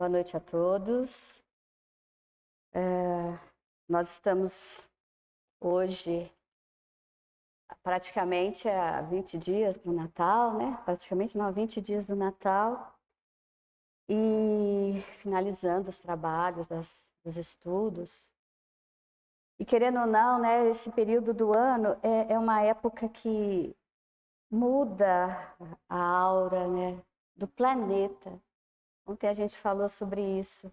Boa noite a todos. Nós estamos hoje praticamente a 20 dias do Natal, né? Praticamente não, 20 dias do Natal. E finalizando os trabalhos dos estudos. E querendo ou não, né, esse período do ano é uma época que muda a aura, né, do planeta. Ontem a gente falou sobre isso.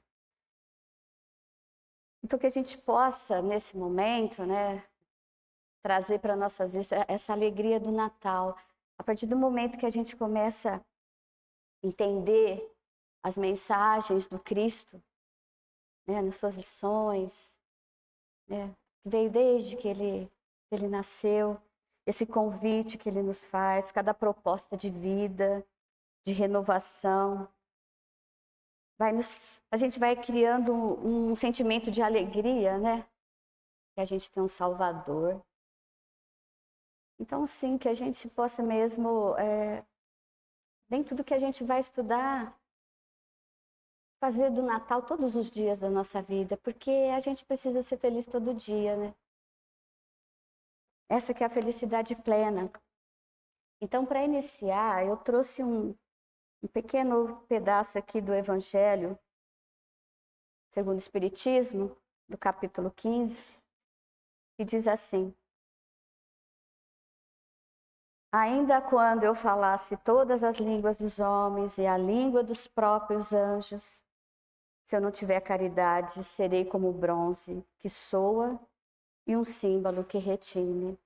Então, que a gente possa, nesse momento, né, trazer para nossas vidas essa alegria do Natal. A partir do momento que a gente começa a entender as mensagens do Cristo, né, nas suas lições, né, que veio desde que ele nasceu, esse convite que ele nos faz, cada proposta de vida, de renovação, a gente vai criando um sentimento de alegria, né? Que a gente tem um Salvador. Então, sim, que a gente possa mesmo, dentro do que a gente vai estudar, fazer do Natal todos os dias da nossa vida, porque a gente precisa ser feliz todo dia, né? Essa que é a felicidade plena. Então, para iniciar, eu trouxe um pequeno pedaço aqui do Evangelho, segundo o Espiritismo, do capítulo 15, que diz assim: ainda quando eu falasse todas as línguas dos homens e a língua dos próprios anjos, se eu não tiver caridade, serei como o bronze que soa e um símbolo que retine.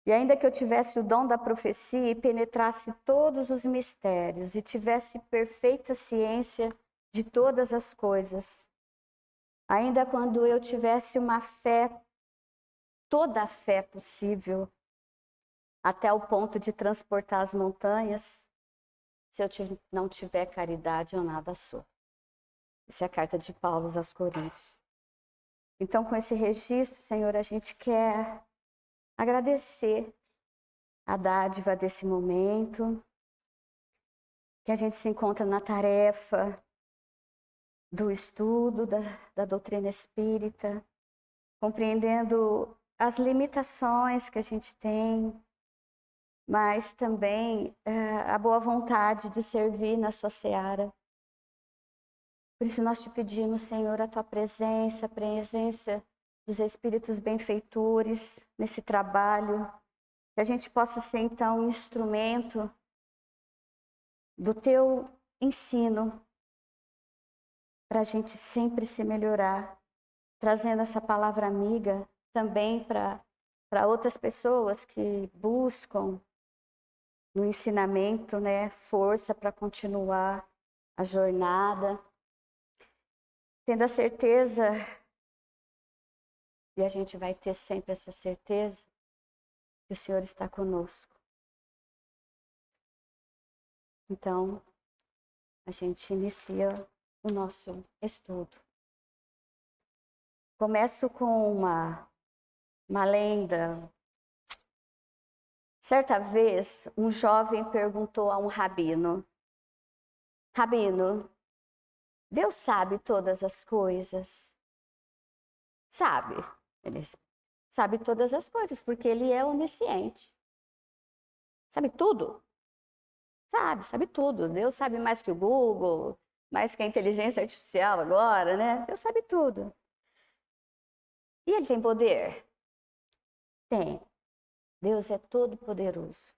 E ainda que eu tivesse o dom da profecia e penetrasse todos os mistérios e tivesse perfeita ciência de todas as coisas, ainda quando eu tivesse uma fé, toda a fé possível, até o ponto de transportar as montanhas, se eu não tiver caridade, eu nada sou. Essa é a carta de Paulo aos Coríntios. Então, com esse registro, Senhor, a gente quer agradecer a dádiva desse momento, que a gente se encontra na tarefa do estudo da doutrina espírita, compreendendo as limitações que a gente tem, mas também a boa vontade de servir na sua seara. Por isso nós te pedimos, Senhor, a tua presença, a presença dos espíritos benfeitores nesse trabalho, que a gente possa ser então um instrumento do teu ensino, para a gente sempre se melhorar, trazendo essa palavra amiga também para outras pessoas que buscam no ensinamento, né, força para continuar a jornada, tendo a certeza, e a gente vai ter sempre essa certeza, que o Senhor está conosco. Então, a gente inicia o nosso estudo. Começo com uma lenda. Certa vez, um jovem perguntou a um rabino: Rabino, Deus sabe todas as coisas? Sabe. Ele sabe todas as coisas, porque ele é onisciente. Sabe tudo? Sabe tudo. Deus sabe mais que o Google, mais que a inteligência artificial agora, né? Deus sabe tudo. E ele tem poder? Tem. Deus é todo poderoso.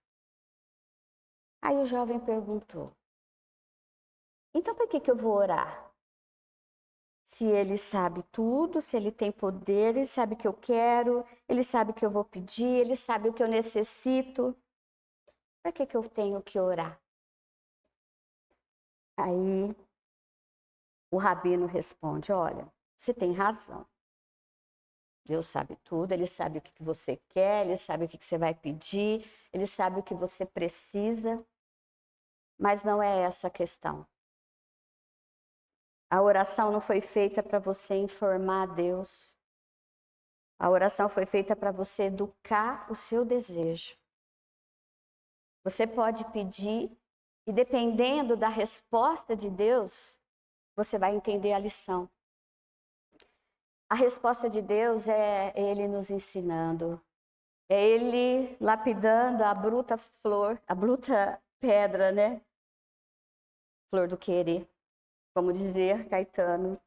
Aí o jovem perguntou: então por que eu vou orar? Se ele sabe tudo, se ele tem poder, ele sabe o que eu quero, ele sabe o que eu vou pedir, ele sabe o que eu necessito. Por que eu tenho que orar? Aí o rabino responde: olha, você tem razão. Deus sabe tudo, ele sabe o que você quer, ele sabe o que você vai pedir, ele sabe o que você precisa, mas não é essa a questão. A oração não foi feita para você informar a Deus. A oração foi feita para você educar o seu desejo. Você pode pedir e, dependendo da resposta de Deus, você vai entender a lição. A resposta de Deus é Ele nos ensinando. É Ele lapidando a bruta flor, a bruta pedra, né? Flor do querer, como dizia Caetano.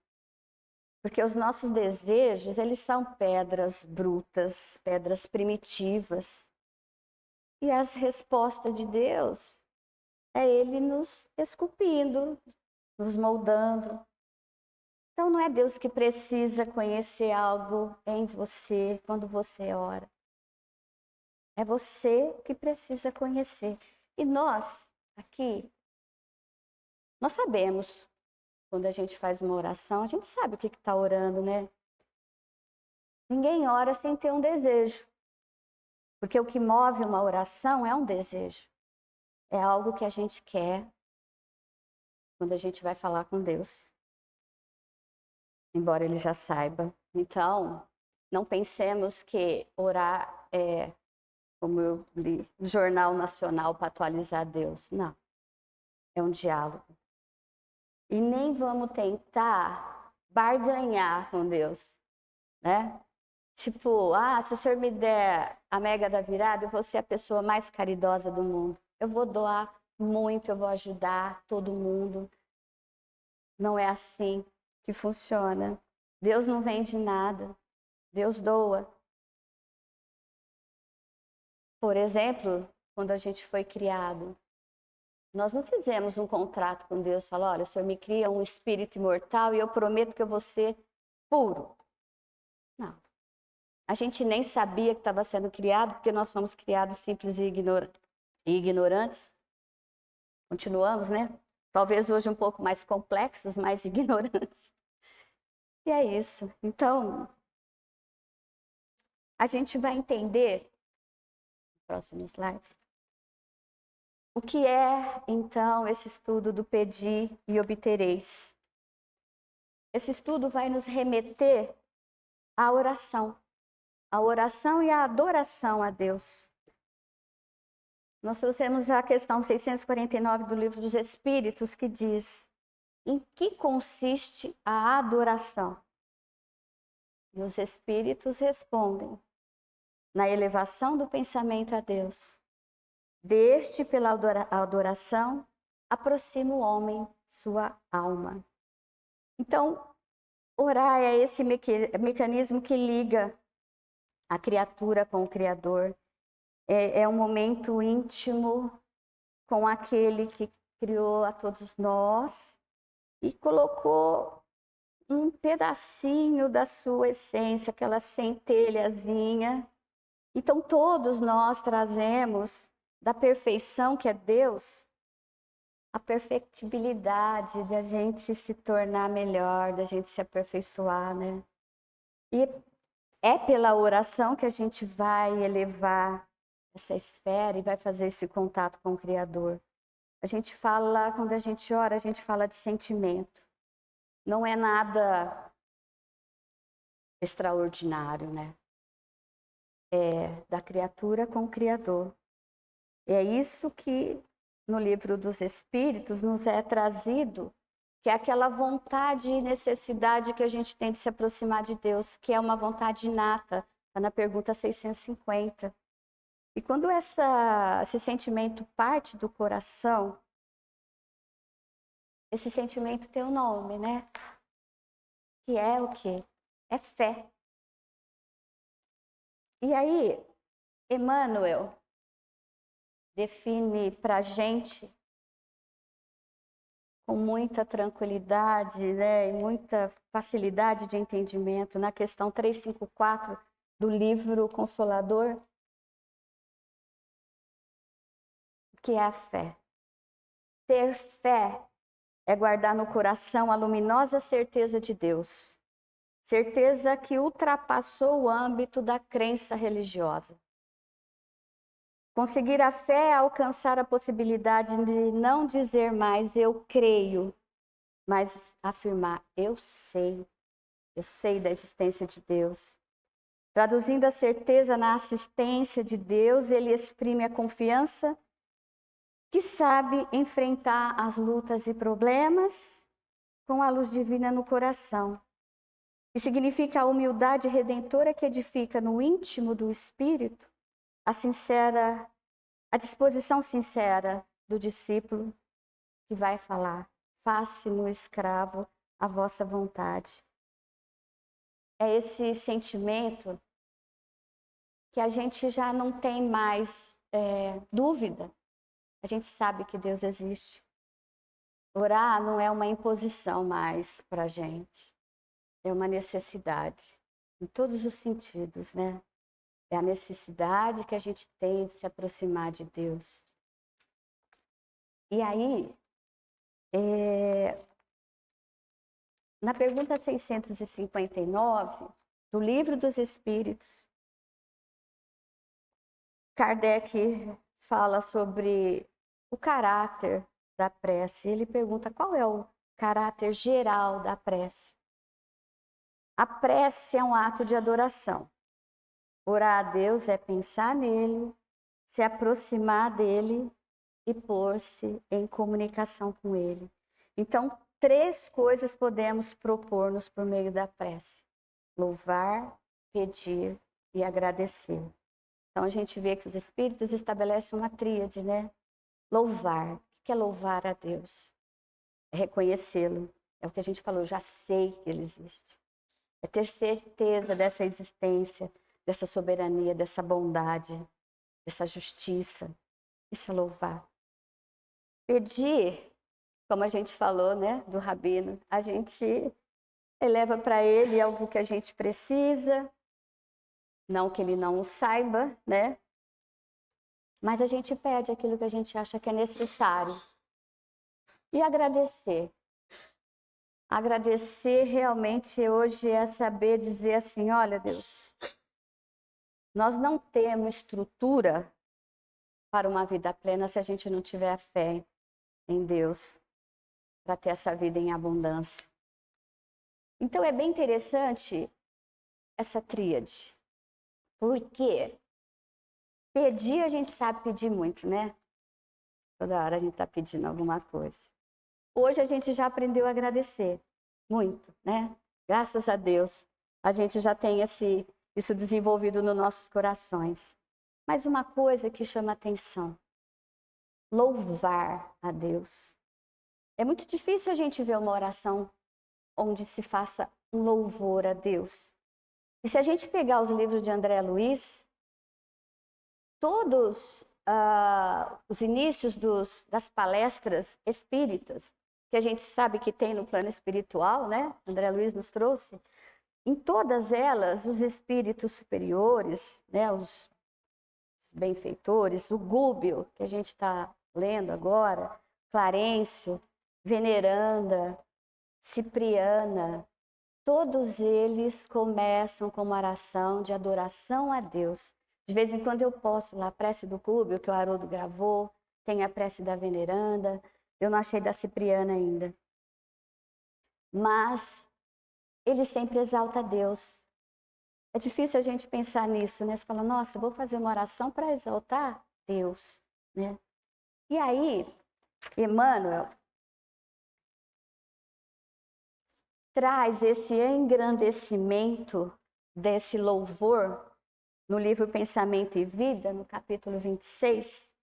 Porque os nossos desejos, eles são pedras brutas, pedras primitivas. E as respostas de Deus é Ele nos esculpindo, nos moldando. Então não é Deus que precisa conhecer algo em você quando você ora. É você que precisa conhecer. E nós, aqui, nós sabemos, quando a gente faz uma oração, a gente sabe o que está orando, né? Ninguém ora sem ter um desejo. Porque o que move uma oração é um desejo. É algo que a gente quer quando a gente vai falar com Deus. Embora Ele já saiba. Então, não pensemos que orar é, como eu li, Jornal Nacional para atualizar Deus. Não. É um diálogo. E nem vamos tentar barganhar com Deus, né? Tipo, se o senhor me der a mega da virada, eu vou ser a pessoa mais caridosa do mundo. Eu vou doar muito, eu vou ajudar todo mundo. Não é assim que funciona. Deus não vende nada. Deus doa. Por exemplo, quando a gente foi criado, nós não fizemos um contrato com Deus, falou, olha, o Senhor me cria um espírito imortal e eu prometo que eu vou ser puro. Não. A gente nem sabia que estava sendo criado, porque nós somos criados simples e ignorantes. Continuamos, né? Talvez hoje um pouco mais complexos, mais ignorantes. E é isso. Então, a gente vai entender, próximo slide, o que é, então, esse estudo do pedir e obtereis. Esse estudo vai nos remeter à oração e à adoração a Deus. Nós trouxemos a questão 649 do Livro dos Espíritos, que diz: em que consiste a adoração? E os Espíritos respondem: na elevação do pensamento a Deus. Deste, pela adoração, aproxima o homem sua alma. Então, orar é esse mecanismo que liga a criatura com o Criador. É um momento íntimo com aquele que criou a todos nós e colocou um pedacinho da sua essência, aquela centelhazinha. Então, todos nós trazemos da perfeição que é Deus, a perfectibilidade de a gente se tornar melhor, da gente se aperfeiçoar, né? E é pela oração que a gente vai elevar essa esfera e vai fazer esse contato com o Criador. A gente fala, quando a gente ora, a gente fala de sentimento. Não é nada extraordinário, né? É da criatura com o Criador. É isso que no Livro dos Espíritos nos é trazido, que é aquela vontade e necessidade que a gente tem de se aproximar de Deus, que é uma vontade inata, está na pergunta 650. E quando esse sentimento parte do coração, esse sentimento tem um nome, né? Que é o quê? É fé. E aí, Emmanuel define para a gente com muita tranquilidade, né, e muita facilidade de entendimento, na questão 354 do livro Consolador, que é a fé. Ter fé é guardar no coração a luminosa certeza de Deus, certeza que ultrapassou o âmbito da crença religiosa. Conseguir a fé é alcançar a possibilidade de não dizer mais eu creio, mas afirmar eu sei da existência de Deus. Traduzindo a certeza na assistência de Deus, ele exprime a confiança que sabe enfrentar as lutas e problemas com a luz divina no coração. E significa a humildade redentora que edifica no íntimo do espírito a disposição sincera do discípulo que vai falar: faça no escravo a vossa vontade. É esse sentimento que a gente já não tem mais dúvida. A gente sabe que Deus existe. Orar não é uma imposição mais para a gente. É uma necessidade, em todos os sentidos, né? É a necessidade que a gente tem de se aproximar de Deus. E aí, na pergunta 659, do Livro dos Espíritos, Kardec fala sobre o caráter da prece. Ele pergunta qual é o caráter geral da prece. A prece é um ato de adoração. Orar a Deus é pensar nele, se aproximar dele e pôr-se em comunicação com ele. Então, 3 coisas podemos propor-nos por meio da prece: louvar, pedir e agradecer. Então, a gente vê que os espíritos estabelecem uma tríade, né? Louvar. O que é louvar a Deus? É reconhecê-lo. É o que a gente falou, já sei que ele existe. É ter certeza dessa existência, dessa soberania, dessa bondade, dessa justiça. Isso é louvar. Pedir, como a gente falou, né, do Rabino, a gente eleva para ele algo que a gente precisa, não que ele não o saiba, né? Mas a gente pede aquilo que a gente acha que é necessário. E agradecer. Agradecer realmente hoje é saber dizer assim: olha, Deus, nós não temos estrutura para uma vida plena se a gente não tiver fé em Deus, para ter essa vida em abundância. Então é bem interessante essa tríade, porque pedir a gente sabe pedir muito, né? Toda hora a gente está pedindo alguma coisa. Hoje a gente já aprendeu a agradecer muito, né? Graças a Deus, a gente já tem isso desenvolvido nos nossos corações. Mas uma coisa que chama atenção: louvar a Deus. É muito difícil a gente ver uma oração onde se faça um louvor a Deus. E se a gente pegar os livros de André Luiz, todos os inícios das palestras espíritas, que a gente sabe que tem no plano espiritual, né? André Luiz nos trouxe. Em todas elas, os espíritos superiores, né? Os benfeitores, o Gúbio, que a gente está lendo agora, Clarencio, Veneranda, Cipriana, todos eles começam com uma oração de adoração a Deus. De vez em quando eu posto lá a prece do Gúbio, que o Haroldo gravou, tem a prece da Veneranda, eu não achei da Cipriana ainda. Mas ele sempre exalta a Deus. É difícil a gente pensar nisso, né? Você fala: nossa, eu vou fazer uma oração para exaltar Deus, né? E aí, Emmanuel traz esse engrandecimento desse louvor no livro Pensamento e Vida, no capítulo 26.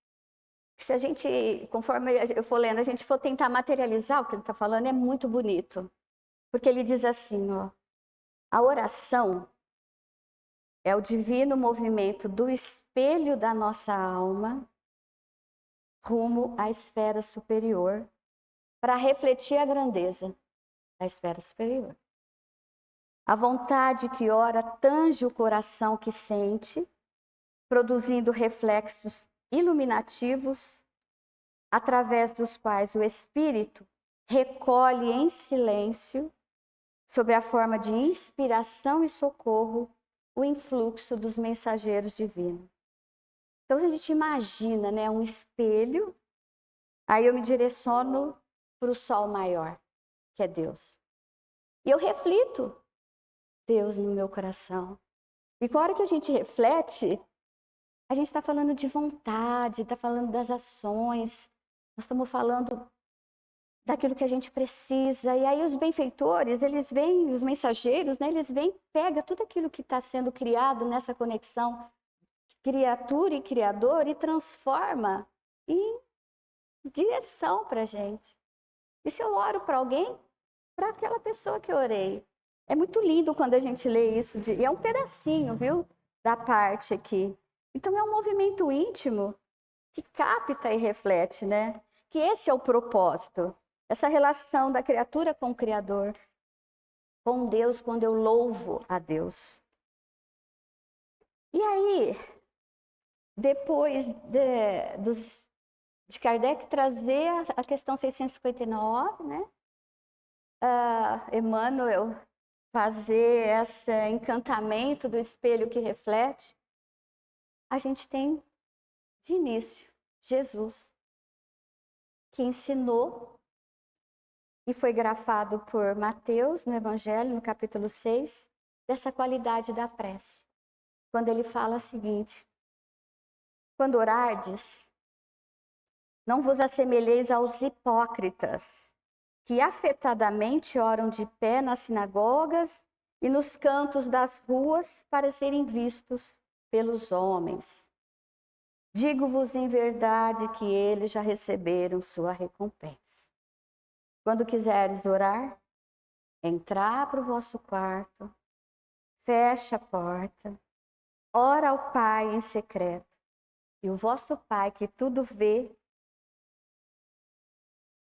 Se a gente, conforme eu for lendo, a gente for tentar materializar o que ele está falando, é muito bonito. Porque ele diz assim, ó: a oração é o divino movimento do espelho da nossa alma rumo à esfera superior, para refletir a grandeza da esfera superior. A vontade que ora tange o coração que sente, produzindo reflexos iluminativos, através dos quais o espírito recolhe em silêncio, sob a forma de inspiração e socorro, o influxo dos mensageiros divinos. Então, se a gente imagina, né, um espelho, aí eu me direciono para o sol maior, que é Deus. E eu reflito Deus no meu coração. E com a hora que a gente reflete, a gente está falando de vontade, está falando das ações, nós estamos falando daquilo que a gente precisa. E aí os benfeitores, eles vêm, os mensageiros, né, eles vêm, pega tudo aquilo que está sendo criado nessa conexão criatura e criador e transforma em direção para a gente. E se eu oro para alguém, para aquela pessoa que eu orei. É muito lindo quando a gente lê isso, e é um pedacinho, viu, da parte aqui. Então é um movimento íntimo que capta e reflete, né? Que esse é o propósito. Essa relação da criatura com o Criador, com Deus, quando eu louvo a Deus. E aí, depois de Kardec trazer a questão 659, né? Emmanuel fazer esse encantamento do espelho que reflete, a gente tem de início Jesus, que ensinou e foi grafado por Mateus no Evangelho, no capítulo 6, dessa qualidade da prece. Quando ele fala o seguinte: quando orardes, não vos assemelheis aos hipócritas, que afetadamente oram de pé nas sinagogas e nos cantos das ruas para serem vistos pelos homens. Digo-vos em verdade que eles já receberam sua recompensa. Quando quiseres orar, entrar para o vosso quarto, fecha a porta, ora ao Pai em secreto, e o vosso Pai, que tudo vê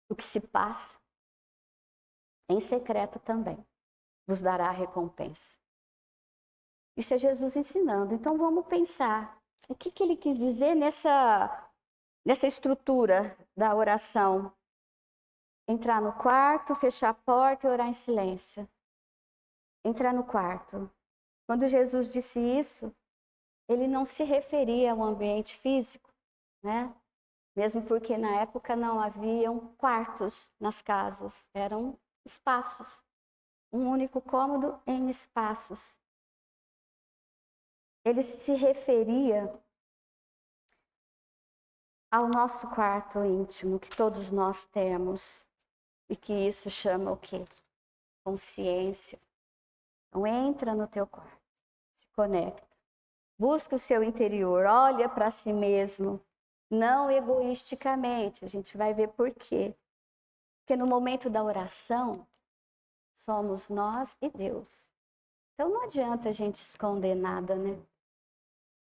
o que se passa, em secreto também, vos dará a recompensa. Isso é Jesus ensinando. Então vamos pensar, o que ele quis dizer nessa estrutura da oração? Entrar no quarto, fechar a porta e orar em silêncio. Entrar no quarto. Quando Jesus disse isso, ele não se referia a um ambiente físico, né? Mesmo porque na época não haviam quartos nas casas, eram espaços. Um único cômodo em espaços. Ele se referia ao nosso quarto íntimo, que todos nós temos, e que isso chama o quê? Consciência. Então entra no teu quarto, se conecta, busca o seu interior, olha para si mesmo, não egoisticamente, a gente vai ver por quê. Porque no momento da oração, somos nós e Deus. Então não adianta a gente esconder nada, né?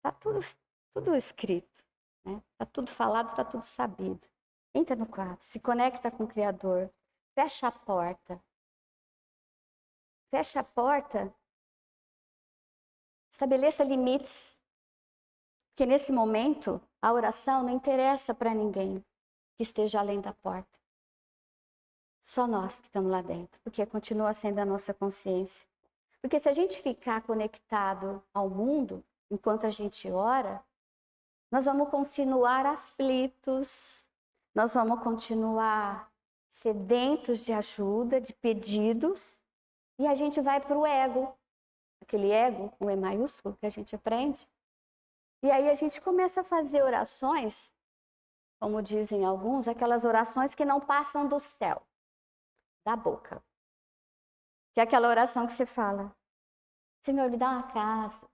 Tá tudo escrito, né? Tá tudo falado, tá tudo sabido. Entra no quarto, se conecta com o Criador, fecha a porta. Fecha a porta, estabeleça limites. Porque nesse momento, a oração não interessa para ninguém que esteja além da porta. Só nós que estamos lá dentro, porque continua sendo a nossa consciência. Porque se a gente ficar conectado ao mundo, enquanto a gente ora, nós vamos continuar aflitos, nós vamos continuar sedentos de ajuda, de pedidos, e a gente vai para o ego, aquele ego, o E maiúsculo, que a gente aprende. E aí a gente começa a fazer orações, como dizem alguns, aquelas orações que não passam do céu, da boca. Que é aquela oração que você fala: Senhor, me dá uma casa.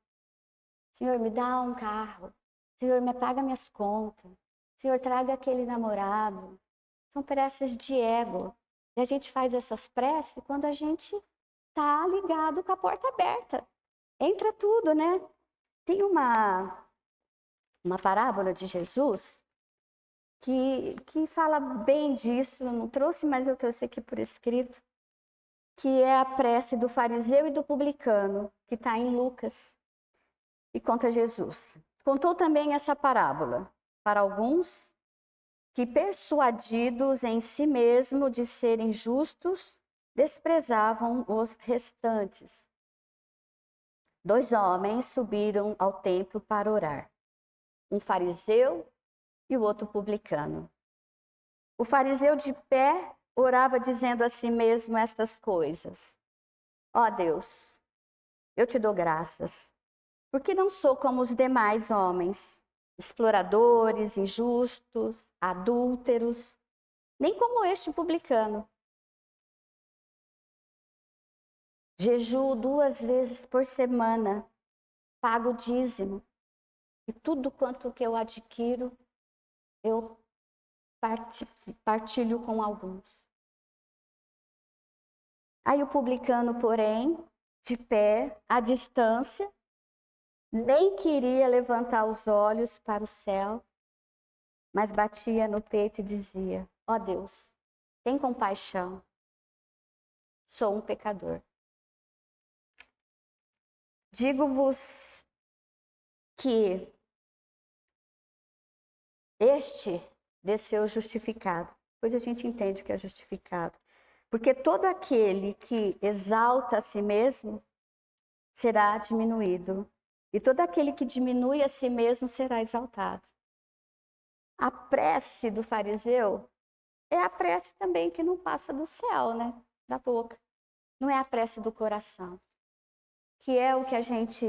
Senhor, me dá um carro. Senhor, me paga minhas contas. Senhor, traga aquele namorado. São preces de ego. E a gente faz essas preces quando a gente está ligado com a porta aberta. Entra tudo, né? Tem uma parábola de Jesus que fala bem disso. Eu não trouxe, mas eu trouxe aqui por escrito. Que é a prece do fariseu e do publicano, que está em Lucas. E conta Jesus. Contou também essa parábola para alguns que, persuadidos em si mesmo de serem justos, desprezavam os restantes. 2 homens subiram ao templo para orar, um fariseu e o outro publicano. O fariseu de pé orava dizendo a si mesmo estas coisas: ó Deus, eu te dou graças, porque não sou como os demais homens, exploradores, injustos, adúlteros, nem como este publicano. Jejuo 2 vezes por semana, pago o dízimo, e tudo quanto que eu adquiro, eu partilho com alguns. Aí o publicano, porém, de pé, à distância, nem queria levantar os olhos para o céu, mas batia no peito e dizia: ó Deus, tem compaixão, sou um pecador. Digo-vos que este desceu justificado. Depois a gente entende o que é justificado. Porque todo aquele que exalta a si mesmo será diminuído. E todo aquele que diminui a si mesmo será exaltado. A prece do fariseu é a prece também que não passa do céu, né? Da boca. Não é a prece do coração. Que é o que a gente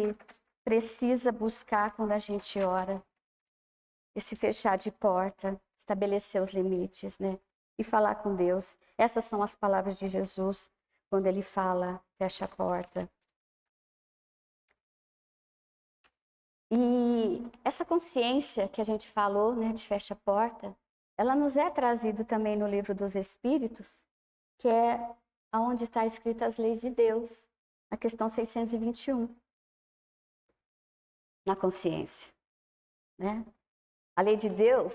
precisa buscar quando a gente ora. Esse fechar de porta, estabelecer os limites, né? E falar com Deus. Essas são as palavras de Jesus quando ele fala, fecha a porta. E essa consciência que a gente falou, né, de fecha a porta, ela nos é trazida também no livro dos Espíritos, que é onde está escrita as leis de Deus, na questão 621, na consciência, né? A lei de Deus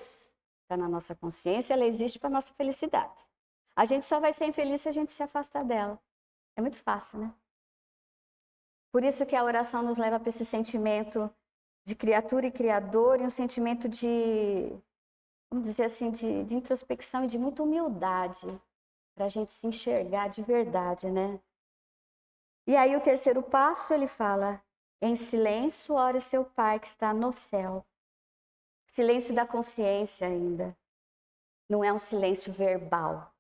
está na nossa consciência, ela existe para a nossa felicidade. A gente só vai ser infeliz se a gente se afastar dela. É muito fácil, né? Por isso que a oração nos leva para esse sentimento de criatura e criador e um sentimento de, vamos dizer assim, de introspecção e de muita humildade, para a gente se enxergar de verdade, né? E aí o terceiro passo ele fala: em silêncio ore seu Pai que está no céu. Silêncio da consciência ainda. Não é um silêncio verbal.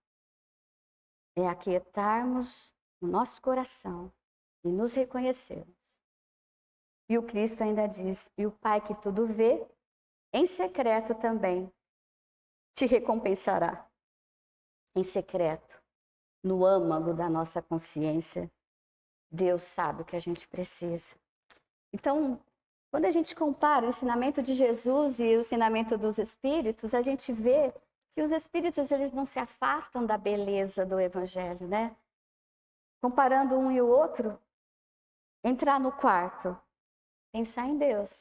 É aquietarmos o nosso coração e nos reconhecermos. E o Cristo ainda diz: e o Pai que tudo vê, em secreto também, te recompensará. Em secreto, no âmago da nossa consciência, Deus sabe o que a gente precisa. Então, quando a gente compara o ensinamento de Jesus e o ensinamento dos Espíritos, a gente vê que os Espíritos eles não se afastam da beleza do Evangelho, né? Comparando um e o outro, entrar no quarto, pensar em Deus.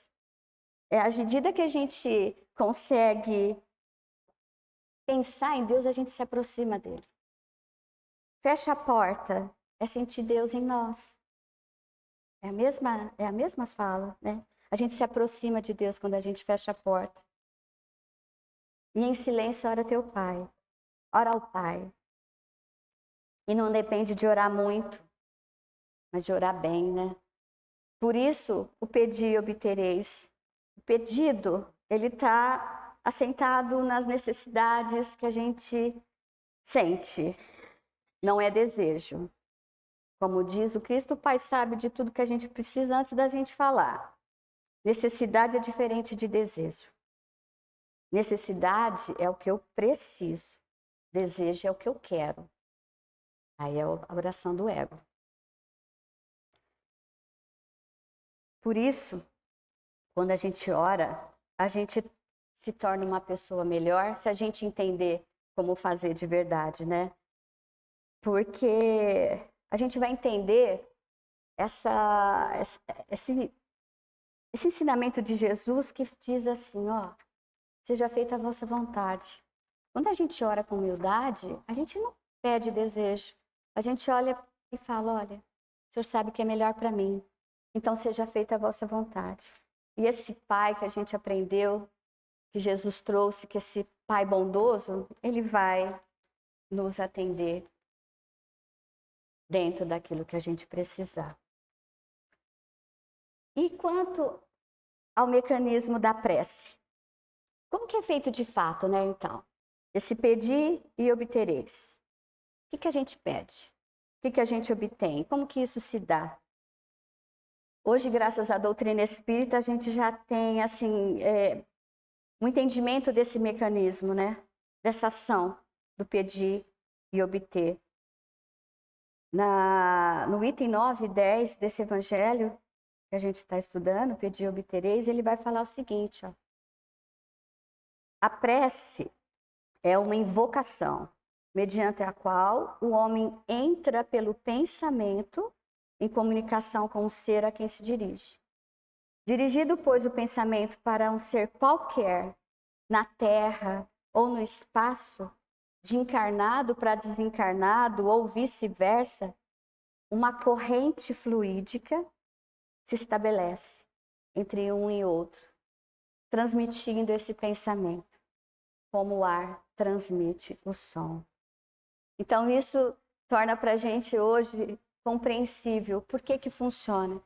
É à medida que a gente consegue pensar em Deus, a gente se aproxima dele. Fecha a porta, é sentir Deus em nós. É a mesma fala, né? A gente se aproxima de Deus quando a gente fecha a porta. E em silêncio ora teu Pai. Ora ao Pai. E não depende de orar muito, mas de orar bem, né? Por isso, o pedir obtereis. O pedido, ele está assentado nas necessidades que a gente sente. Não é desejo. Como diz o Cristo, o Pai sabe de tudo que a gente precisa antes da gente falar. Necessidade é diferente de desejo. Necessidade é o que eu preciso. Desejo é o que eu quero. Aí é a oração do ego. Por isso, quando a gente ora, a gente se torna uma pessoa melhor se a gente entender como fazer de verdade, né? Porque a gente vai entender esse ensinamento de Jesus que diz assim, ó, seja feita a vossa vontade. Quando a gente ora com humildade, a gente não pede desejo. A gente olha e fala, olha, o Senhor sabe o que é melhor para mim. Então seja feita a vossa vontade. E esse Pai que a gente aprendeu, que Jesus trouxe, que esse Pai bondoso, ele vai nos atender dentro daquilo que a gente precisar. E quanto ao mecanismo da prece, como que é feito de fato, né, então? Esse pedir e obtereis. O que a gente pede? O que a gente obtém? Como que isso se dá? Hoje, graças à doutrina espírita, a gente já tem, assim, um entendimento desse mecanismo, né? Dessa ação. do pedir e obter. No item 9 e 10 desse evangelho que a gente está estudando, pedir e obtereis, ele vai falar o seguinte, ó. A prece é uma invocação, mediante a qual o homem entra pelo pensamento em comunicação com o ser a quem se dirige. Dirigido, pois, o pensamento para um ser qualquer, na terra ou no espaço, de encarnado para desencarnado ou vice-versa, uma corrente fluídica se estabelece entre um e outro, transmitindo esse pensamento, como o ar transmite o som. Então, isso torna para a gente hoje compreensível por que funciona.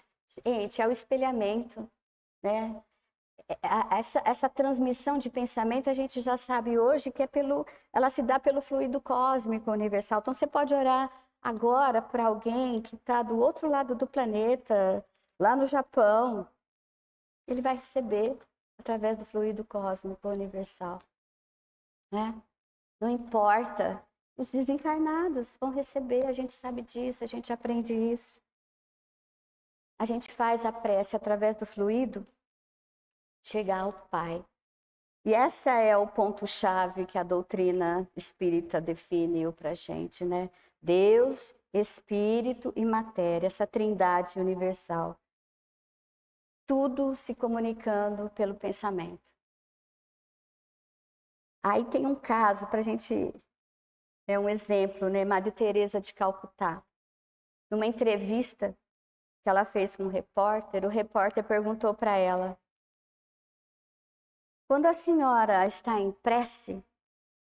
Gente, é o espelhamento, né? Essa transmissão de pensamento a gente já sabe hoje que ela se dá pelo fluido cósmico universal. Então você pode orar agora para alguém que está do outro lado do planeta, lá no Japão. Ele vai receber através do fluido cósmico universal, né? Não importa, os desencarnados vão receber, a gente sabe disso, a gente aprende isso. A gente faz a prece através do fluido chegar ao Pai. E esse é o ponto-chave que a doutrina espírita define para a gente, né? Deus, Espírito e Matéria, essa trindade universal. Tudo se comunicando pelo pensamento. Aí tem um caso para a gente, é um exemplo, né? Madre Teresa de Calcutá. Numa entrevista que ela fez com um repórter, o repórter perguntou para ela: quando a senhora está em prece,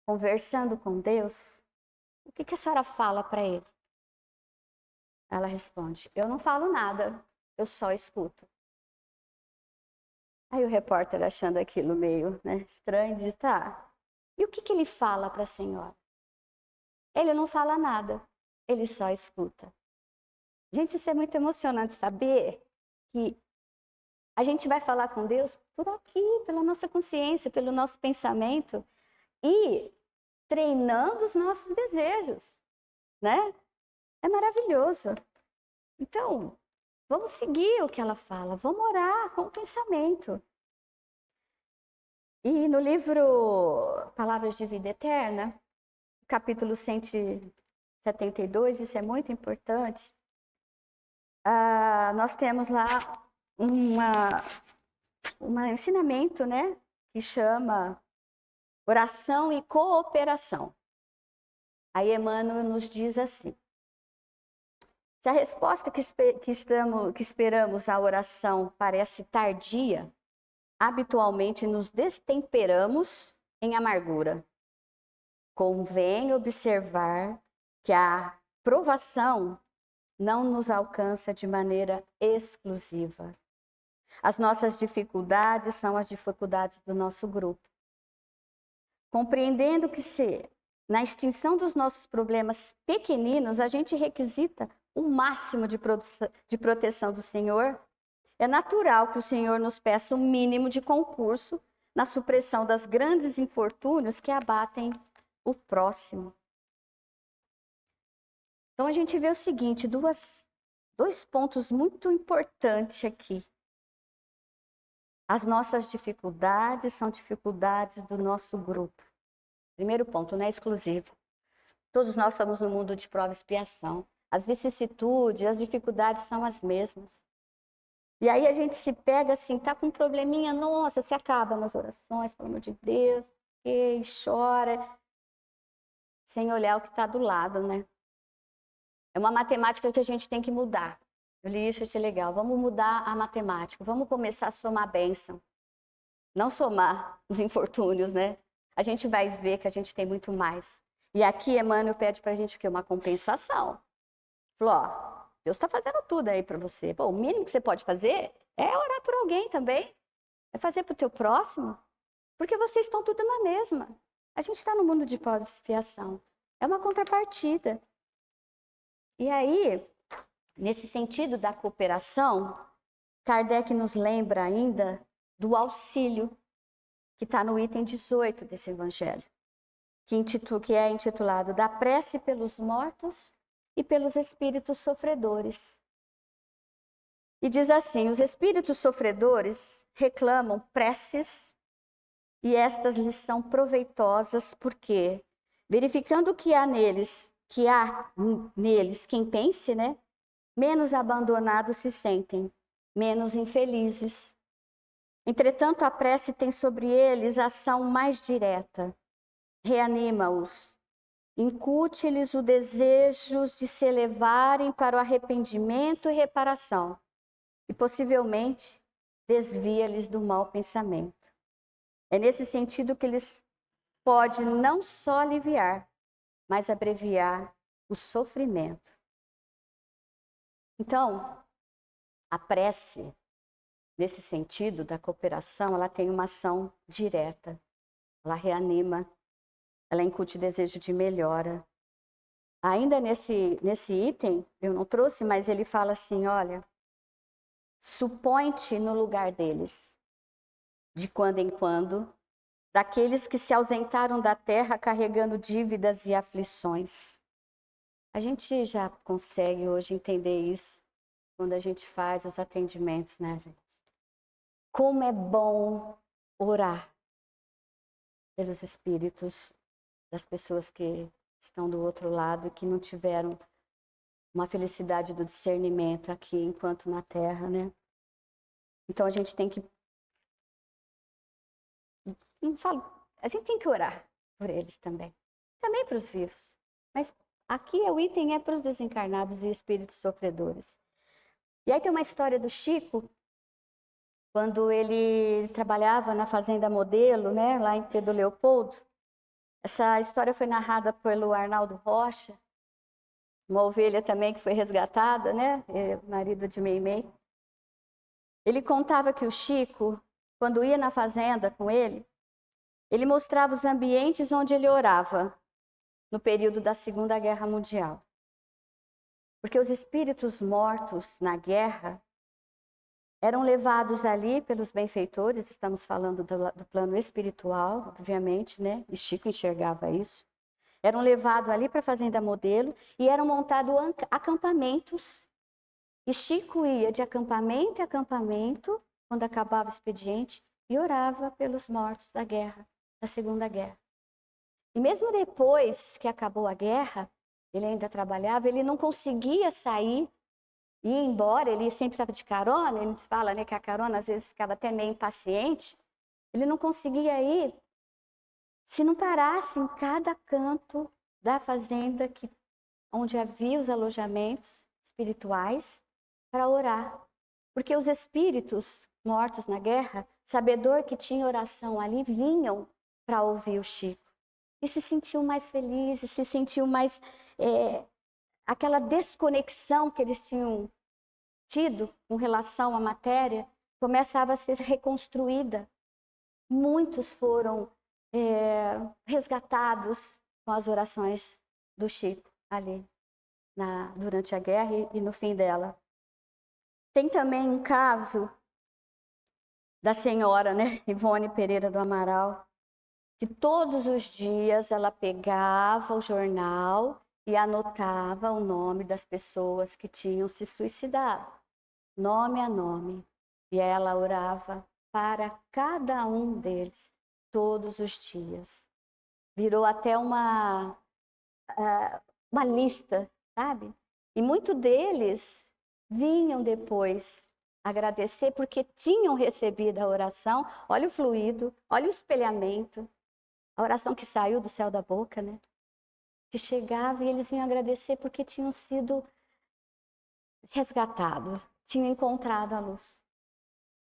conversando com Deus, o que a senhora fala para ele? Ela responde: eu não falo nada, eu só escuto. Aí o repórter, achando aquilo meio, né, estranho, diz: tá, e o que ele fala para a senhora? Ele não fala nada, ele só escuta. Gente, isso é muito emocionante saber que a gente vai falar com Deus por aqui, pela nossa consciência, pelo nosso pensamento e treinando os nossos desejos, né? É maravilhoso. Então, vamos seguir o que ela fala, vamos orar com o pensamento. E no livro Palavras de Vida Eterna, capítulo 172, isso é muito importante, nós temos lá um ensinamento, né, que chama oração e cooperação. Aí Emmanuel nos diz assim: se a resposta que esperamos à oração parece tardia, habitualmente nos destemperamos em amargura. Convém observar que a provação não nos alcança de maneira exclusiva. As nossas dificuldades são as dificuldades do nosso grupo. Compreendendo que na extinção dos nossos problemas pequeninos, a gente requisita o máximo de proteção do Senhor, é natural que o Senhor nos peça o mínimo de concurso na supressão das grandes infortúnios que abatem o próximo. Então a gente vê o seguinte, dois pontos muito importantes aqui. As nossas dificuldades são dificuldades do nosso grupo. Primeiro ponto, não é exclusivo. Todos nós estamos no mundo de prova e expiação. As vicissitudes, as dificuldades são as mesmas. E aí a gente se pega assim, tá com um probleminha, nossa, se acaba nas orações, pelo amor de Deus, e chora, sem olhar o que está do lado, né? É uma matemática que a gente tem que mudar. Eu li isso, achei legal. Vamos mudar a matemática, vamos começar a somar a bênção. Não somar os infortúnios, né? A gente vai ver que a gente tem muito mais. E aqui Emmanuel pede pra gente o quê? Uma compensação. Falou, ó, Deus está fazendo tudo aí para você. Bom, o mínimo que você pode fazer é orar por alguém também. É fazer pro teu próximo. Porque vocês estão tudo na mesma. A gente está no mundo de prova e expiação. É uma contrapartida. E aí, nesse sentido da cooperação, Kardec nos lembra ainda do auxílio, que está no item 18 desse evangelho. que é intitulado Da Prece pelos Mortos e pelos Espíritos Sofredores. E diz assim: os espíritos sofredores reclamam preces e estas lhes são proveitosas porque, verificando que há neles quem pense, né, menos abandonados se sentem, menos infelizes. Entretanto, a prece tem sobre eles ação mais direta, reanima-os, incute-lhes o desejo de se elevarem para o arrependimento e reparação, e possivelmente desvia-lhes do mau pensamento. É nesse sentido que eles pode não só aliviar, mas abreviar o sofrimento. Então, a prece, nesse sentido da cooperação, ela tem uma ação direta. Ela reanima, ela incute desejo de melhora. Ainda nesse item, eu não trouxe, mas ele fala assim, olha, supõe-te no lugar deles, de quando em quando, daqueles que se ausentaram da terra carregando dívidas e aflições. A gente já consegue hoje entender isso quando a gente faz os atendimentos, né, gente? Como é bom orar pelos espíritos das pessoas que estão do outro lado e que não tiveram uma felicidade do discernimento aqui enquanto na Terra, né? Então a gente tem que a gente tem que orar por eles também para os vivos. Mas aqui o item é para os desencarnados e espíritos sofredores. E aí tem uma história do Chico, quando ele trabalhava na Fazenda Modelo, né, lá em Pedro Leopoldo. Essa história foi narrada pelo Arnaldo Rocha, uma ovelha também que foi resgatada, né, marido de Meimei. Ele contava que o Chico, quando ia na fazenda com ele mostrava os ambientes onde ele orava no período da Segunda Guerra Mundial. Porque os espíritos mortos na guerra eram levados ali pelos benfeitores, estamos falando do plano espiritual, obviamente, né? E Chico enxergava isso. Eram levados ali para a Fazenda Modelo e eram montados acampamentos. E Chico ia de acampamento em acampamento, quando acabava o expediente, e orava pelos mortos da guerra, da Segunda Guerra. E mesmo depois que acabou a guerra, ele ainda trabalhava, ele não conseguia sair e ir embora, ele sempre estava de carona, ele fala, né, que a carona às vezes ficava até meio impaciente, ele não conseguia ir se não parasse em cada canto da fazenda onde havia os alojamentos espirituais para orar. Porque os espíritos mortos na guerra, sabedor que tinha oração ali, vinham para ouvir o Chico. E se sentiam mais felizes, se sentiam mais... aquela desconexão que eles tinham tido com relação à matéria, começava a ser reconstruída. Muitos foram resgatados com as orações do Chico ali, durante a guerra e no fim dela. Tem também um caso da senhora, né, Ivone Pereira do Amaral, que todos os dias ela pegava o jornal e anotava o nome das pessoas que tinham se suicidado, nome a nome. E ela orava para cada um deles, todos os dias. Virou até uma lista, sabe? E muitos deles vinham depois agradecer porque tinham recebido a oração. Olha o fluido, olha o espelhamento. A oração que saiu do céu da boca, né? Que chegava e eles vinham agradecer porque tinham sido resgatados, tinham encontrado a luz.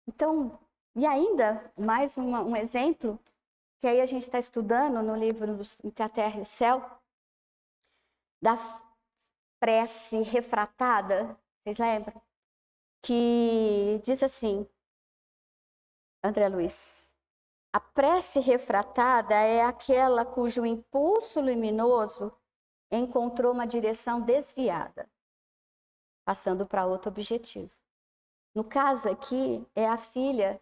Então, e ainda, mais um exemplo, que aí a gente está estudando no livro Entre a Terra e o Céu, da prece refratada, vocês lembram? Que diz assim, André Luiz: a prece refratada é aquela cujo impulso luminoso encontrou uma direção desviada, passando para outro objetivo. No caso aqui, é a filha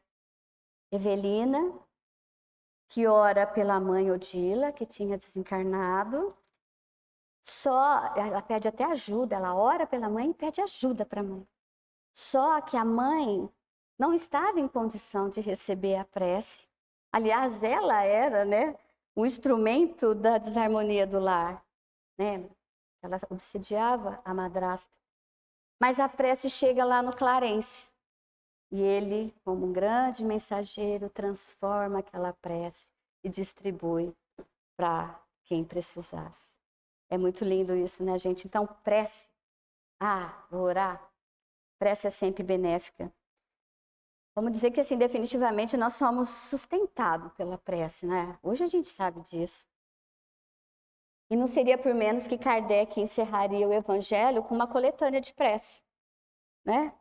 Evelina, que ora pela mãe Odila, que tinha desencarnado. Ela pede até ajuda, ela ora pela mãe e pede ajuda para a mãe. Só que a mãe não estava em condição de receber a prece. Aliás, ela era, né, o instrumento da desarmonia do lar, né? Ela obsediava a madrasta. Mas a prece chega lá no Clarencio. E ele, como um grande mensageiro, transforma aquela prece e distribui para quem precisasse. É muito lindo isso, né, gente? Então, prece. Vou orar. Prece é sempre benéfica. Vamos dizer que, assim, definitivamente nós somos sustentados pela prece, né? Hoje a gente sabe disso. E não seria por menos que Kardec encerraria o Evangelho com uma coletânea de prece, né?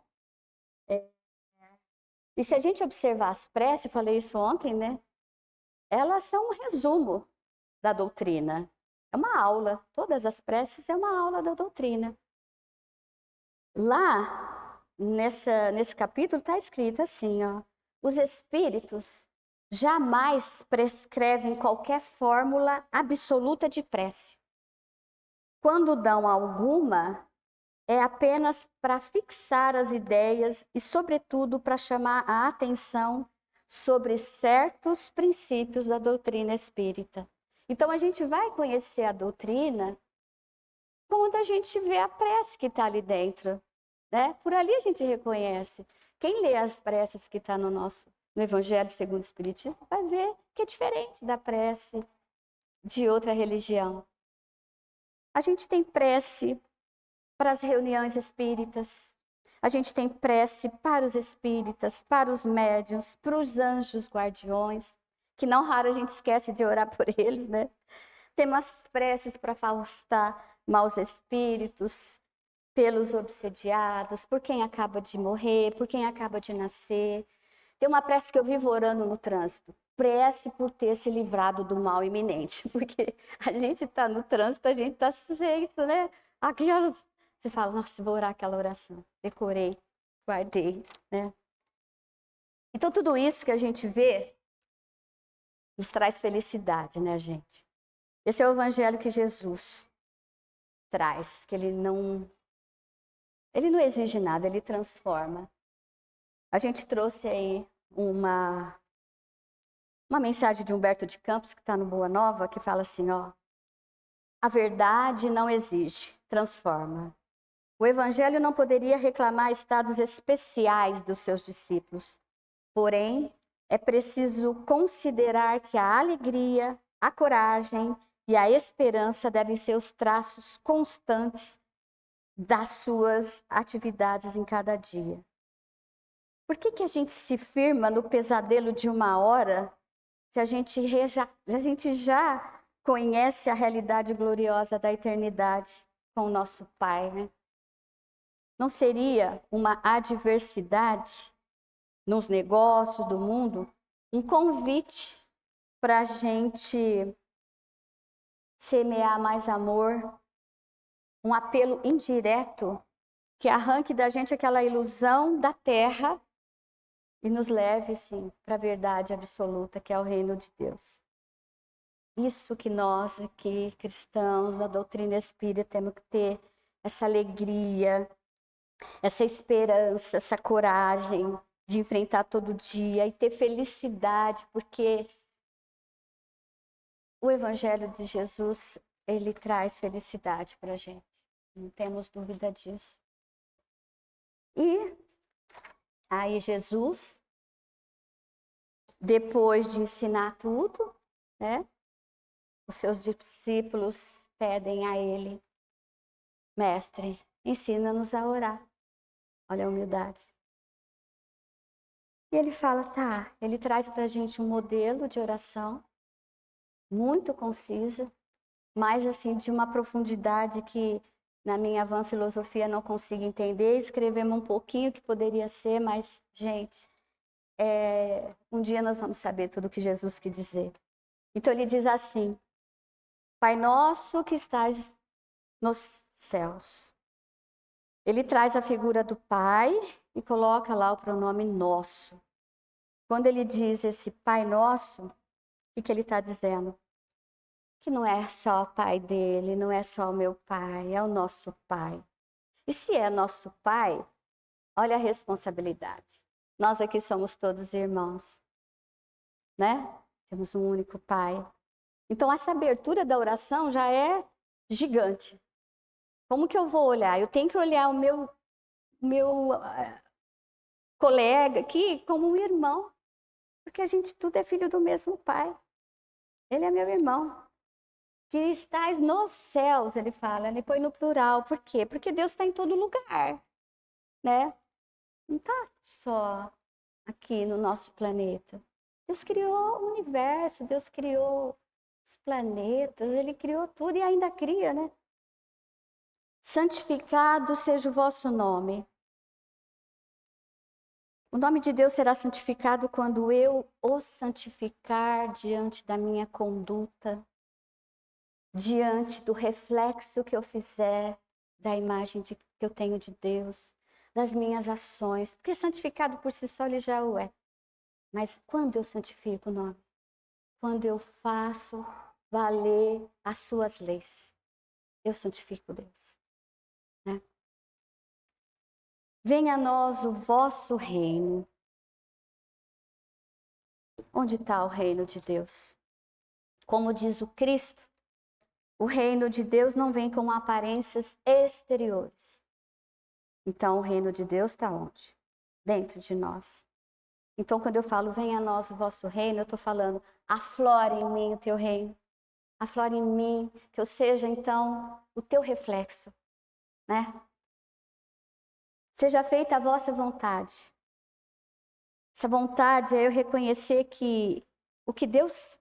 E se a gente observar as preces, eu falei isso ontem, né? Elas são um resumo da doutrina. É uma aula. Todas as preces é uma aula da doutrina. Lá, nesse capítulo, está escrito assim, ó. Os espíritos jamais prescrevem qualquer fórmula absoluta de prece. Quando dão alguma, é apenas para fixar as ideias e, sobretudo, para chamar a atenção sobre certos princípios da doutrina espírita. Então, a gente vai conhecer a doutrina quando a gente vê a prece que está ali dentro, né? Por ali a gente reconhece. Quem lê as preces que está no Evangelho segundo o Espiritismo vai ver que é diferente da prece de outra religião. A gente tem prece para as reuniões espíritas, a gente tem prece para os espíritas, para os médiuns, para os anjos guardiões, que não raro a gente esquece de orar por eles, né? Temos preces para afastar maus espíritos, pelos obsediados, por quem acaba de morrer, por quem acaba de nascer. Tem uma prece que eu vivo orando no trânsito. Prece por ter se livrado do mal iminente. Porque a gente está no trânsito, a gente está sujeito, né? Aquelas... Você fala, nossa, vou orar aquela oração. Decorei, guardei, né? Então, tudo isso que a gente vê nos traz felicidade, né, gente? Esse é o evangelho que Jesus traz, que ele não exige nada, ele transforma. A gente trouxe aí uma mensagem de Humberto de Campos, que está no Boa Nova, que fala assim, ó, a verdade não exige, transforma. O Evangelho não poderia reclamar estados especiais dos seus discípulos. Porém, é preciso considerar que a alegria, a coragem e a esperança devem ser os traços constantes das suas atividades em cada dia. Por que a gente se firma no pesadelo de uma hora se a gente já conhece a realidade gloriosa da eternidade com o nosso Pai, né? Não seria uma adversidade nos negócios do mundo um convite para a gente semear mais amor, um apelo indireto que arranque da gente aquela ilusão da terra e nos leve, sim, para a verdade absoluta, que é o reino de Deus. Isso que nós aqui, cristãos, da doutrina espírita, temos que ter essa alegria, essa esperança, essa coragem de enfrentar todo dia e ter felicidade, porque o Evangelho de Jesus, ele traz felicidade para a gente. Não temos dúvida disso. E aí Jesus, depois de ensinar tudo, né? Os seus discípulos pedem a ele, mestre, ensina-nos a orar. Olha a humildade. E ele fala, tá, ele traz para a gente um modelo de oração muito concisa, mas assim, de uma profundidade que na minha vã filosofia não consigo entender. Escrevemos um pouquinho que poderia ser, mas, gente, um dia nós vamos saber tudo o que Jesus quis dizer. Então ele diz assim, Pai nosso que estás nos céus. Ele traz a figura do Pai e coloca lá o pronome nosso. Quando ele diz esse Pai nosso, que ele está dizendo? Que não é só o pai dele, não é só o meu pai, é o nosso pai. E se é nosso pai, olha a responsabilidade. Nós aqui somos todos irmãos, né? Temos um único pai. Então essa abertura da oração já é gigante. Como que eu vou olhar? Eu tenho que olhar o meu colega aqui como um irmão, porque a gente tudo é filho do mesmo pai. Ele é meu irmão. Que estás nos céus, ele fala, ele põe no plural. Por quê? Porque Deus está em todo lugar, né? Não está só aqui no nosso planeta. Deus criou o universo, Deus criou os planetas, ele criou tudo e ainda cria, né? Santificado seja o vosso nome. O nome de Deus será santificado quando eu o santificar diante da minha conduta, diante do reflexo que eu fizer da imagem que eu tenho de Deus, das minhas ações, porque santificado por si só ele já o é. Mas quando eu santifico o nome? Quando eu faço valer as suas leis, eu santifico Deus, né? Venha a nós o vosso reino. Onde está o reino de Deus? Como diz o Cristo, o reino de Deus não vem com aparências exteriores. Então, o reino de Deus está onde? Dentro de nós. Então, quando eu falo, venha a nós o vosso reino, eu estou falando, aflore em mim o teu reino. Aflore em mim, que eu seja, então, o teu reflexo, né? Seja feita a vossa vontade. Essa vontade é eu reconhecer que o que Deus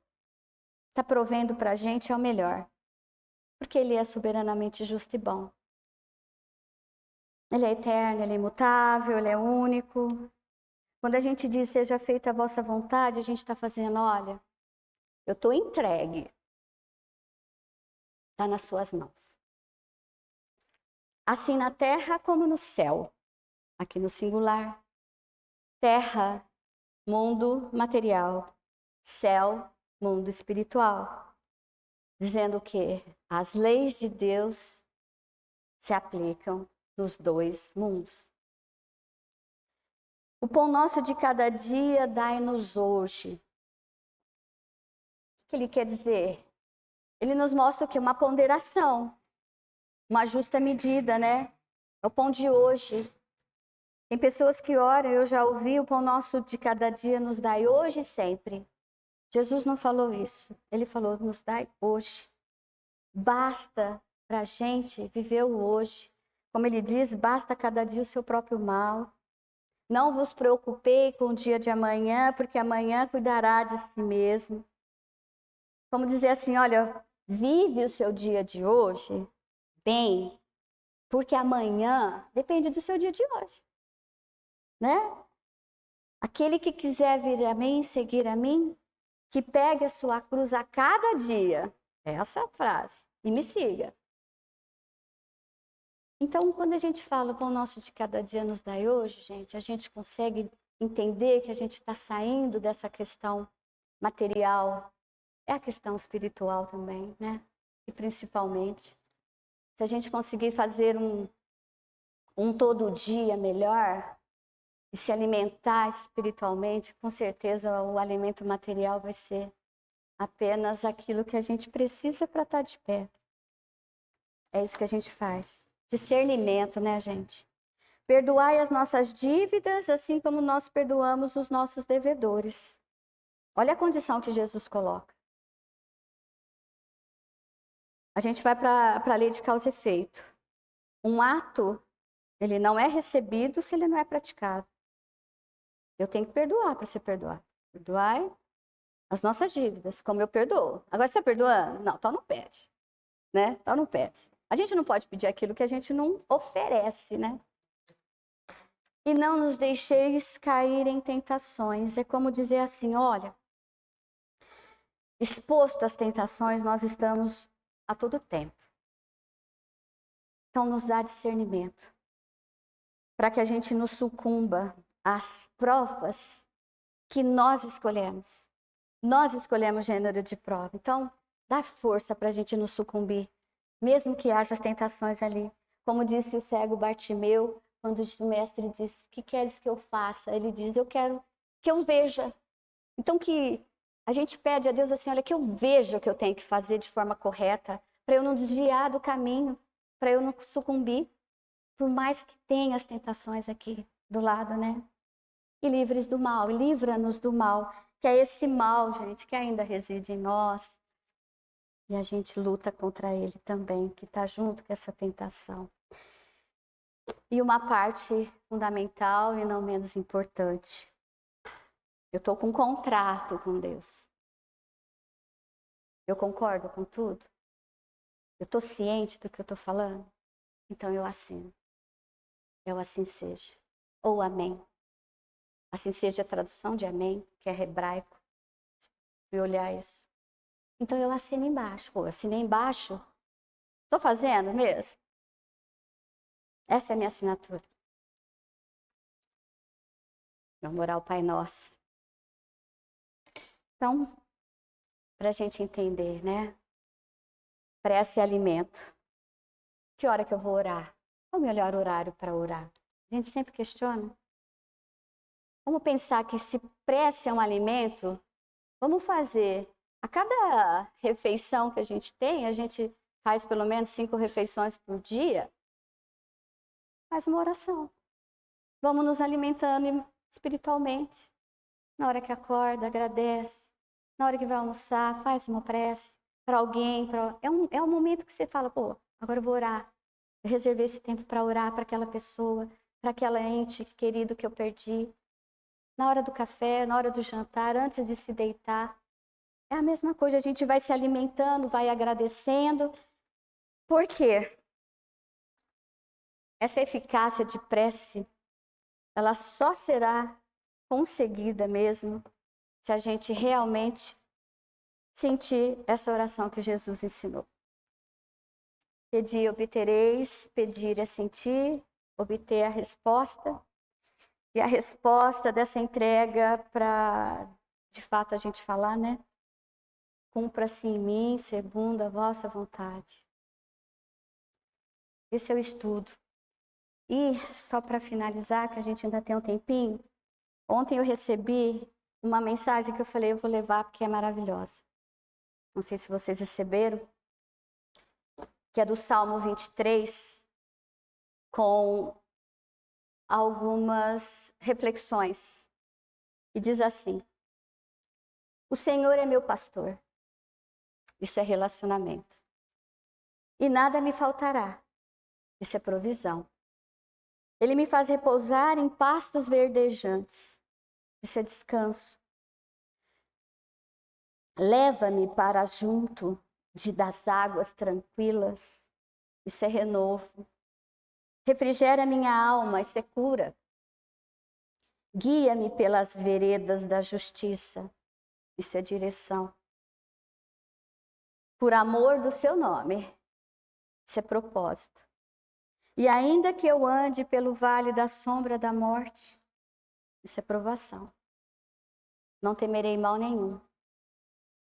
está provendo para a gente é o melhor. Porque Ele é soberanamente justo e bom. Ele é eterno, Ele é imutável, Ele é único. Quando a gente diz seja feita a vossa vontade, a gente está fazendo, olha, eu estou entregue. Está nas suas mãos. Assim na terra como no céu. Aqui no singular. Terra, mundo material. Céu, mundo espiritual. Dizendo que as leis de Deus se aplicam nos dois mundos. O pão nosso de cada dia dai-nos hoje. O que ele quer dizer? Ele nos mostra o quê? Uma ponderação, uma justa medida, né? É o pão de hoje. Tem pessoas que oram, eu já ouvi, o pão nosso de cada dia nos dai hoje e sempre. Jesus não falou isso. Ele falou, nos dai hoje. Basta para a gente viver o hoje. Como ele diz, basta cada dia o seu próprio mal. Não vos preocupei com o dia de amanhã, porque amanhã cuidará de si mesmo. Vamos dizer assim, olha, vive o seu dia de hoje bem, porque amanhã depende do seu dia de hoje, né? Aquele que quiser vir a mim, seguir a mim, que pegue a sua cruz a cada dia, essa é a frase, e me siga. Então, quando a gente fala, o pão nosso de cada dia nos dai hoje, gente, a gente consegue entender que a gente está saindo dessa questão material, é a questão espiritual também, né? E principalmente, se a gente conseguir fazer um todo dia melhor e se alimentar espiritualmente, com certeza o alimento material vai ser apenas aquilo que a gente precisa para estar de pé. É isso que a gente faz. Discernimento, né, gente? Perdoai as nossas dívidas, assim como nós perdoamos os nossos devedores. Olha a condição que Jesus coloca. A gente vai para a lei de causa e efeito. Um ato, ele não é recebido se ele não é praticado. Eu tenho que perdoar para ser perdoado. Perdoai as nossas dívidas, como eu perdoo. Agora você está perdoando? Não, então não pede. Né? Então não pede. A gente não pode pedir aquilo que a gente não oferece, né? E não nos deixeis cair em tentações. É como dizer assim, olha, exposto às tentações nós estamos a todo tempo. Então nos dá discernimento. Para que a gente não sucumba às provas que nós escolhemos. Nós escolhemos gênero de prova. Então, dá força para a gente não sucumbir, mesmo que haja as tentações ali. Como disse o cego Bartimeu, quando o mestre disse: "O que queres que eu faça?" Ele diz: "Eu quero que eu veja." Então, que a gente pede a Deus assim: olha, que eu veja o que eu tenho que fazer de forma correta, para eu não desviar do caminho, para eu não sucumbir, por mais que tenha as tentações aqui do lado, né? E livres do mal, e livra-nos do mal, que é esse mal, gente, que ainda reside em nós. E a gente luta contra ele também, que está junto com essa tentação. E uma parte fundamental e não menos importante. Eu estou com um contrato com Deus. Eu concordo com tudo? Eu estou ciente do que eu estou falando? Então eu assino. Eu assim seja. Ou amém. Assim seja a tradução de amém, que é hebraico. E olhar isso. Então eu assino embaixo. Pô, assinei embaixo. Estou fazendo mesmo? Essa é a minha assinatura. Vamos orar o Pai Nosso. Então, para a gente entender, né? Prece e alimento. Que hora que eu vou orar? Qual o melhor horário para orar? A gente sempre questiona. Vamos pensar que se prece é um alimento, vamos fazer. A cada refeição que a gente faz pelo menos 5 refeições por dia, faz uma oração. Vamos nos alimentando espiritualmente. Na hora que acorda, agradece. Na hora que vai almoçar, faz uma prece para alguém. É um momento que você fala, pô, agora eu vou orar. Eu reservei esse tempo para orar para aquela pessoa, para aquela ente querido que eu perdi. Na hora do café, na hora do jantar, antes de se deitar. É a mesma coisa, a gente vai se alimentando, vai agradecendo. Por quê? Essa eficácia de prece, ela só será conseguida mesmo se a gente realmente sentir essa oração que Jesus ensinou. Pedir, obtereis, pedir é sentir, obter a resposta. E a resposta dessa entrega para, de fato, a gente falar, né? Cumpra-se em mim, segundo a vossa vontade. Esse é o estudo. E, só para finalizar, que a gente ainda tem um tempinho, ontem eu recebi uma mensagem que eu falei, eu vou levar porque é maravilhosa. Não sei se vocês receberam, que é do Salmo 23, com algumas reflexões. E diz assim: o Senhor é meu pastor. Isso é relacionamento. E nada me faltará. Isso é provisão. Ele me faz repousar em pastos verdejantes. Isso é descanso. Leva-me para junto das águas tranquilas. Isso é renovo. Refrigera minha alma. Isso é cura. Guia-me pelas veredas da justiça. Isso é direção. Por amor do seu nome. Isso é propósito. E ainda que eu ande pelo vale da sombra da morte, isso é provação. Não temerei mal nenhum.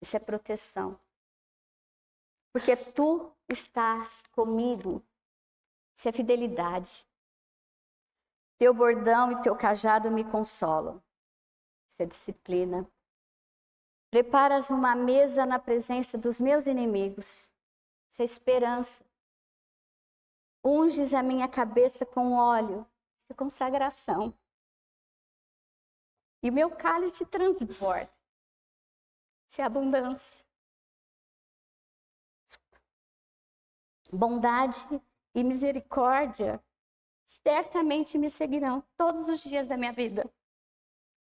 Isso é proteção. Porque tu estás comigo. Isso é fidelidade. Teu bordão e teu cajado me consolam. Isso é disciplina. Preparas uma mesa na presença dos meus inimigos. Isso é esperança. Unges a minha cabeça com óleo. Isso é consagração. E o meu cálice transborda. Isso é abundância. Bondade e misericórdia certamente me seguirão todos os dias da minha vida.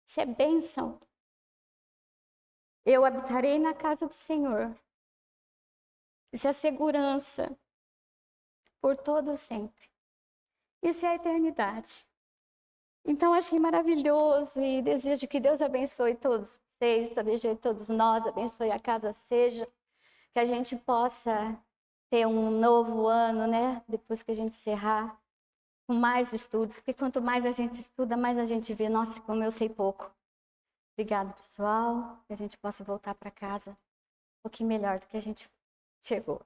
Isso é bênção. Eu habitarei na casa do Senhor. Isso é segurança por todo sempre. Isso é a eternidade. Então, achei maravilhoso e desejo que Deus abençoe todos vocês, abençoe todos nós, abençoe a casa seja, que a gente possa ter um novo ano, né? Depois que a gente encerrar, com mais estudos, porque quanto mais a gente estuda, mais a gente vê, nossa, como eu sei pouco. Obrigada, pessoal. Que a gente possa voltar para casa um pouquinho melhor do que a gente chegou.